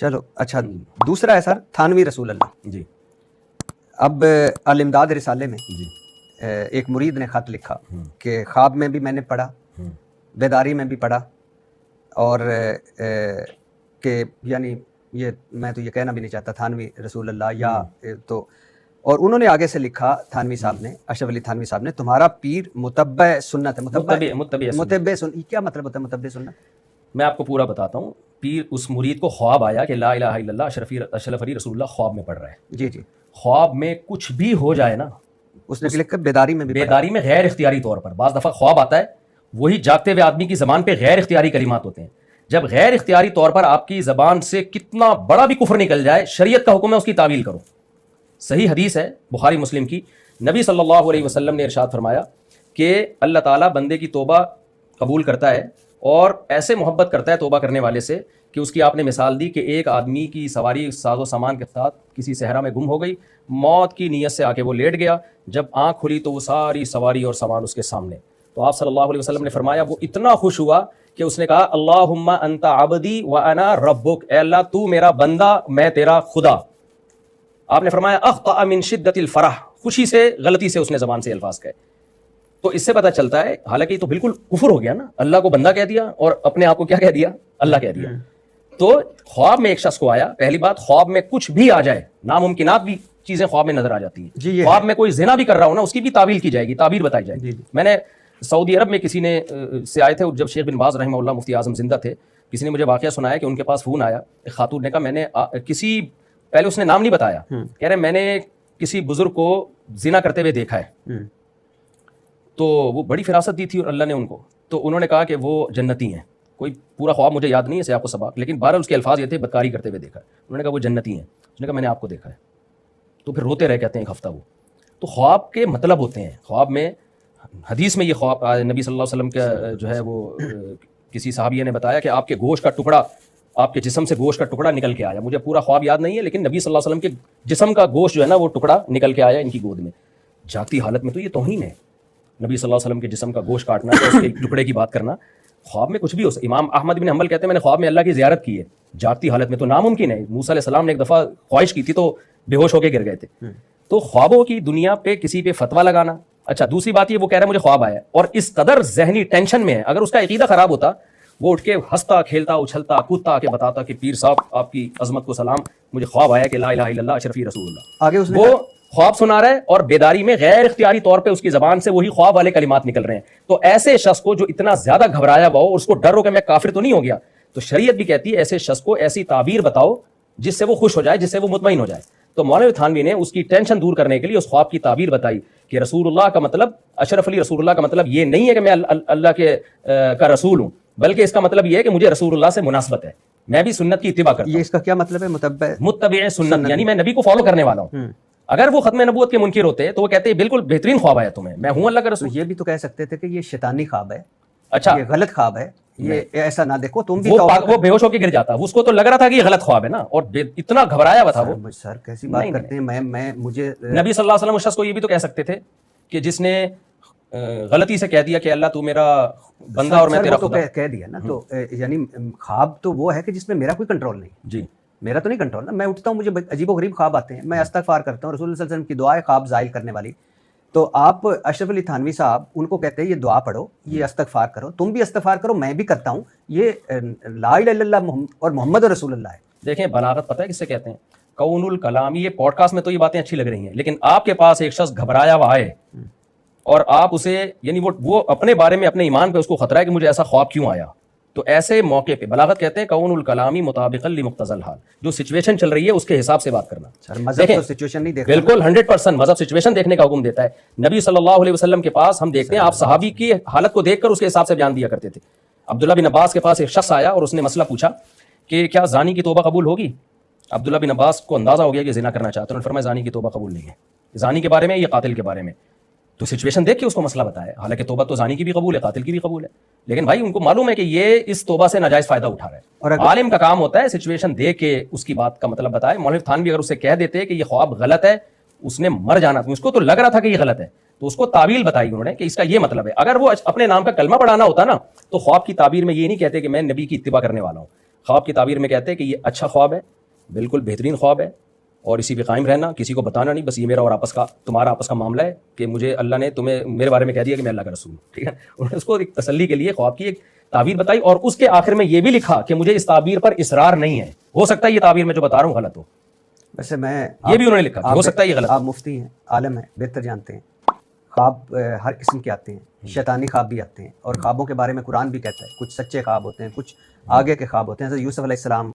چلو اچھا، دوسرا ہے سر تھانوی رسول اللہ. جی. اب الامداد رسالے میں جی. ایک مرید نے خط لکھا کہ خواب میں بھی میں نے پڑھا، بیداری میں بھی پڑھا، اور کہ یعنی یہ میں تو یہ کہنا بھی نہیں چاہتا تھانوی رسول اللہ یا تو، اور انہوں نے آگے سے لکھا تھانوی صاحب نے، اشرف علی تھانوی صاحب نے، تمہارا پیر متبع سنت ہے. متبع سنت کیا مطلب ہوتا ہے متبع سنت؟ میں آپ کو پورا بتاتا ہوں. پیر اس مرید کو خواب آیا کہ لا الہ الا اللہ اشرف علی رسول اللہ خواب میں پڑھ رہا ہے. جی جی. خواب میں کچھ بھی ہو جائے نا، اس نے لکھا بیداری میں بھی، بیداری میں غیر اختیاری طور پر. بعض دفعہ خواب آتا ہے، وہی جاگتے ہوئے آدمی کی زبان پہ غیر اختیاری کلمات ہوتے ہیں. جب غیر اختیاری طور پر آپ کی زبان سے کتنا بڑا بھی کفر نکل جائے، شریعت کا حکم ہے اس کی تعویل کرو. صحیح حدیث ہے بخاری مسلم کی، نبی صلی اللہ علیہ وسلم نے ارشاد فرمایا کہ اللہ تعالیٰ بندے کی توبہ قبول کرتا ہے اور ایسے محبت کرتا ہے توبہ کرنے والے سے کہ اس کی آپ نے مثال دی کہ ایک آدمی کی سواری ساز و سامان کے ساتھ کسی صحرا میں گم ہو گئی، موت کی نیت سے آ کے وہ لیٹ گیا، جب آنکھ کھلی تو وہ ساری سواری اور سامان اس کے سامنے. تو آپ صلی اللہ علیہ وسلم نے فرمایا وہ اتنا خوش ہوا کہ اس نے کہا اللہم انت عبدی وانا ربک، اے اللہ تو میرا بندہ میں تیرا خدا. آپ نے فرمایا اخطأ من شدت الفرح، خوشی سے غلطی سے اس نے زبان سے الفاظ کہے. تو اس سے پتہ چلتا ہے، حالانکہ یہ تو بالکل کفر ہو گیا نا، اللہ کو بندہ کہہ دیا اور اپنے آپ کو کیا کہہ دیا؟ اللہ کہہ دیا. تو خواب میں ایک شخص کو آیا، پہلی بات خواب میں کچھ بھی آ جائے، ناممکنات بھی چیزیں خواب میں نظر آ جاتی ہیں. خواب میں کوئی زنا بھی کر رہا ہو نا، اس کی بھی تعویل کی جائے گی، تعبیر بتائی جائے گی. میں نے سعودی عرب میں کسی نے سے آئے تھے جب شیخ بن باز رحمہ اللہ مفتی اعظم زندہ تھے، کسی نے مجھے واقعہ سنایا کہ ان کے پاس فون آیا، ایک خاتون نے کہا میں نے کسی، پہلے اس نے نام نہیں بتایا، کہہ رہے میں نے کسی بزرگ کو زنا کرتے ہوئے دیکھا ہے. تو وہ بڑی فراست دی تھی اور اللہ نے ان کو، تو انہوں نے کہا کہ وہ جنتی ہیں. کوئی پورا خواب مجھے یاد نہیں ہے سیاق و سباق، لیکن بہرحال اس کے الفاظ یہ تھے بدکاری کرتے ہوئے دیکھا ہے. انہوں نے کہا وہ جنتی ہیں. اس نے کہا میں نے آپ کو دیکھا ہے. تو پھر روتے رہے کہتے ہیں ایک ہفتہ. وہ تو خواب کے مطلب ہوتے ہیں. خواب میں حدیث میں یہ خواب نبی صلی اللہ علیہ وسلم کا جو ہے وہ کسی صحابیہ نے بتایا کہ آپ کے گوشت کا ٹکڑا، آپ کے جسم سے گوشت کا ٹکڑا نکل کے آیا. مجھے پورا خواب یاد نہیں ہے، لیکن نبی صلی اللہ علیہ وسلم کے جسم کا گوشت جو ہے نا وہ ٹکڑا نکل کے آیا ان کی گود میں. جاگتی حالت میں تو یہ توہین ہے، نبی صلی اللہ علیہ وسلم کے جسم کا گوشت کاٹنا، اس کے ٹکڑے کی بات کرنا. خواب میں کچھ بھی ہو سکتا. امام احمد بن حنبل کہتے ہیں میں نے خواب میں اللہ کی زیارت کی ہے جاگتی حالت میں، تو ناممکن ہے. موسیٰ علیہ السلام نے ایک دفعہ خواہش کی تھی تو بے ہوش ہو کے گر گئے تھے. تو خوابوں کی دنیا پہ کسی پہ فتویٰ لگانا. اچھا دوسری بات یہ وہ کہہ رہا ہے مجھے خواب آیا، اور اس قدر ذہنی ٹینشن میں ہے. اگر اس کا عقیدہ خراب ہوتا، وہ اٹھ کے ہنستا کھیلتا اچھلتا کودتا کہ بتاتا کہ پیر صاحب آپ کی عظمت کو سلام، مجھے خواب آیا کہ لا الہ الا اللہ اشرفی رسول اللہ. آگے وہ خواب سنا رہا ہے اور بیداری میں غیر اختیاری طور پہ اس کی زبان سے وہی خواب والے کلمات نکل رہے ہیں. تو ایسے شخص کو جو اتنا زیادہ گھبرایا ہوا ہو، اس کو ڈر ہو کہ میں کافر تو نہیں ہو گیا، تو شریعت بھی کہتی ہے ایسے شخص کو ایسی تعبیر بتاؤ جس سے وہ خوش ہو جائے، جس سے وہ مطمئن ہو جائے. تو مولوی تھانوی نے اس کی ٹینشن دور کرنے کے لیے اس خواب کی تعبیر بتائی کہ رسول اللہ کا مطلب، اشرف علی رسول اللہ کا مطلب یہ نہیں ہے کہ میں اللہ کے کا رسول ہوں، بلکہ اس کا مطلب یہ ہے کہ مجھے رسول اللہ سے مناسبت ہے، میں بھی سنت کی اتباع کرتا ہوں. یہ اس کا کیا مطلب ہے؟ متبع سنت، یعنی میں نبی کو فالو کرنے والا ہوں. اگر وہ ختم نبوت کے منکر ہوتے تو وہ کہتے ہیں بالکل بہترین خواب آیا تمہیں، میں ہوں اللہ کا رسول. یہ بھی تو کہہ سکتے تھے کہ یہ شیطانی خواب ہے، اچھا یہ غلط خواب ہے، یہ ایسا نہ دیکھو تم بھی. وہ بے ہوش ہو کے گر جاتا، اس کو تو لگ رہا تھا کہ یہ غلط خواب ہے نا، اور اتنا گھبرایا ہوا تھا وہ. سر کیسی بات کرتے ہیں؟ میں مجھے نبی صلی اللہ علیہ وسلم اس شخص کو یہ بھی تو کہہ سکتے تھے کہ جس نے غلطی سے کہہ دیا کہ اللہ تو میرا بندہ اور میں تیرا خدا. کہہ دیا نا، تو یعنی خواب تو وہ ہے کہ جس میں میرا کوئی کنٹرول نہیں. جی میرا تو نہیں کنٹرول نا. میں اٹھتا ہوں مجھے عجیب و غریب خواب آتے ہیں، میں استغفار کرتا ہوں، رسول اللہ صلی اللہ علیہ وسلم کی دعا ہے خواب زائل کرنے والی. تو آپ اشرف علی تھانوی صاحب ان کو کہتے ہیں یہ دعا پڑھو، یہ استغفار کرو، تم بھی استغفار کرو، میں بھی کرتا ہوں، یہ لا الہ الا اللہ اور محمد رسول اللہ ہے. دیکھیں بلاغت پتہ ہے کس سے کہتے ہیں؟ کون الکلامی. یہ پوڈ کاسٹ میں تو یہ باتیں اچھی لگ رہی ہیں، لیکن آپ کے پاس ایک شخص گھبرایا ہوا آئے اور آپ اسے، یعنی وہ اپنے بارے میں اپنے ایمان پہ اس کو خطرہ ہے کہ مجھے ایسا خواب کیوں آیا، تو ایسے موقع پہ بلاغت کہتے ہیں کون الکلامی مطابقا لمقتضی الحال، جو سچویشن چل رہی ہے اس کے حساب سے بات کرنا. سر مذہب تو سچویشن نہیں دیکھتا. بالکل 100% مذہب سچویشن دیکھنے کا حکم دیتا ہے. نبی صلی اللہ علیہ وسلم کے پاس ہم دیکھتے ہیں آپ صحابی کی حالت کو دیکھ کر اس کے حساب سے بیان دیا کرتے تھے. عبداللہ بن عباس کے پاس ایک شخص آیا اور اس نے مسئلہ پوچھا کہ کیا زانی کی توبہ قبول ہوگی؟ عبداللہ بن عباس کو اندازہ ہو گیا کہ زنا کرنا چاہتے ہیں، انہوں نے فرمایا زانی کی توبہ قبول نہیں ہے. زانی کے بارے میں یا قاتل کے بارے میں؟ تو سچویشن دیکھ کے اس کو مسئلہ بتایا. حالانکہ توبہ تو زانی کی بھی قبول ہے، قاتل کی بھی قبول ہے، لیکن بھائی ان کو معلوم ہے کہ یہ اس توبہ سے ناجائز فائدہ اٹھا رہا ہے. اور عالم کا کام ہوتا ہے سچویشن دیکھ کے اس کی بات کا مطلب بتائے. مولوی تھانوی اگر اسے کہہ دیتے کہ یہ خواب غلط ہے، اس نے مر جانا تھا، اس کو تو لگ رہا تھا کہ یہ غلط ہے، تو اس کو تعویل بتائی انہوں نے کہ اس کا یہ مطلب ہے. اگر وہ اپنے نام کا کلمہ پڑھانا ہوتا نا تو خواب کی تعبیر میں یہ نہیں کہتے کہ میں نبی کی اتباع کرنے والا ہوں. خواب کی تعبیر میں کہتے ہیں کہ یہ اچھا خواب ہے، بالکل بہترین خواب ہے، اور اسی پہ قائم رہنا، کسی کو بتانا نہیں، بس یہ میرا اور آپس کا تمہارا آپس کا معاملہ ہے کہ مجھے اللہ نے تمہیں میرے بارے میں کہہ دیا کہ میں اللہ کا رسول ہوں، ٹھیک ہے. انہوں نے اس کو ایک تسلی کے لیے خواب کی ایک تعبیر بتائی، اور اس کے آخر میں یہ بھی لکھا کہ مجھے اس تعبیر پر اصرار نہیں ہے، ہو سکتا ہے یہ تعبیر میں جو بتا رہا ہوں غلط ہو. ویسے میں یہ بھی انہوں نے لکھا کہ ہو سکتا ہے یہ غلط. آپ مفتی ہیں، عالم ہیں، بہتر جانتے ہیں. خواب ہر قسم کے آتے ہیں، شیطانی خواب بھی آتے ہیں، اور خوابوں کے بارے میں قرآن بھی کہتا ہے کچھ سچے خواب ہوتے ہیں، کچھ آگے کے خواب ہوتے ہیں. حضرت یوسف علیہ السلام